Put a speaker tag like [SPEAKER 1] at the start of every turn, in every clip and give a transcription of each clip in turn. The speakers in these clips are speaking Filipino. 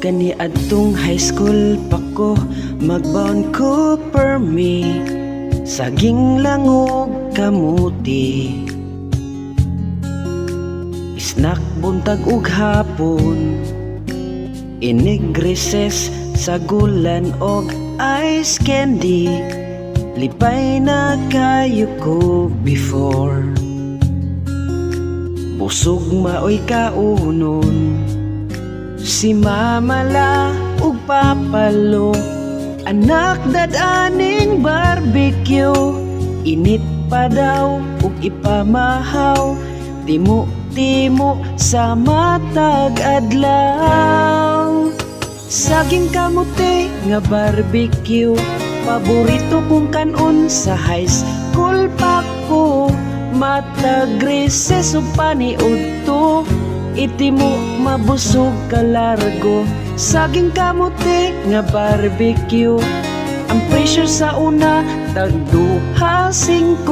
[SPEAKER 1] Kani adtong high school pa ko, magbound ko per me, saging langog kamuti. Snack buntag ug hapon, inig recess sa gulan og ice candy. Lipay na kayo ko before, busog maoy kaunon. Si mama la ug papalo, anak dadaning barbecue. Init pa daw ug ipamahaw, timo sa matag adlaw. Saging kamote nga barbecue, paborito kong kanon sa high school pa ko. Matag recess ug paniud to, itimo mabusog ka largo. Saging kamote nga barbecue, ang presyo sa una tagduha 5.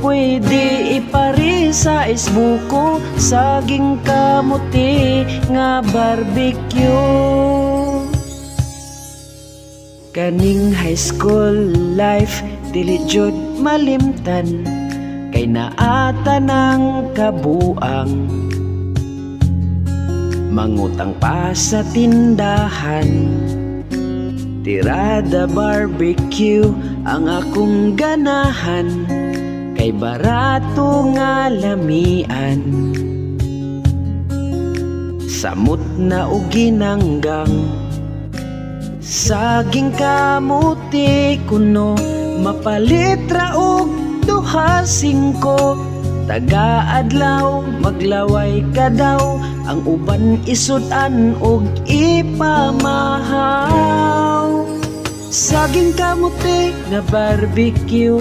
[SPEAKER 1] Pwede ipari sa isbuko, saging kamote nga barbecue. Kaning high school life dili jud malimtan, kay naata ng kabuang. Mangutang pa sa tindahan, tirada barbecue ang akong ganahan, kay barato nga lamian. Samot na og ginanggang, saging kamuti kuno, mapalit ra og 2-5. Taga-adlaw maglaway ka daw, ang uban isudan og ipamahaw. Saging kamote nga barbecue,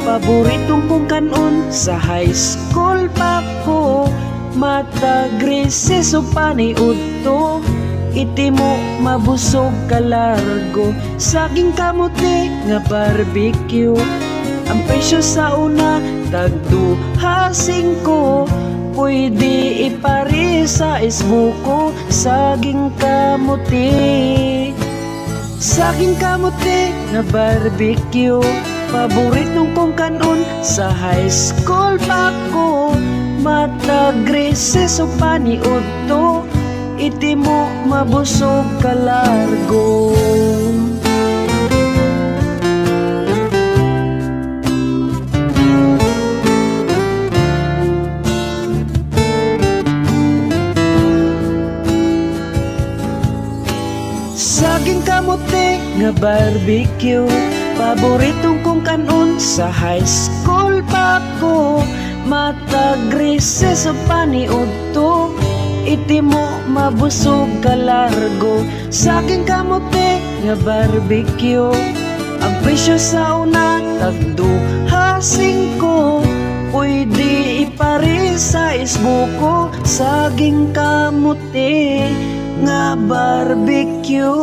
[SPEAKER 1] paboritong kong kanon sa high school pa ko. Matag recess ug paniud to, itimo mabusog ka largo. Saging kamote nga barbecue, ang presyo sa una tagduha 5. Pwede ipari sa isbuko, saging kamote. Saging kamote nga barbecue, paboritong kong kanon sa high school pa ko. Matag recess ug paniud to, itimo mabusog ka largo. Saging kamote nga barbecue, paboritong kong kanon sa high school pa ko. Matag recess ug paniud to, itimo mabusog ka largo. Saging kamote nga barbecue, ang presyo sa una tagduha 5. Pwede ipari sa isbuko, saging kamote nga barbecue.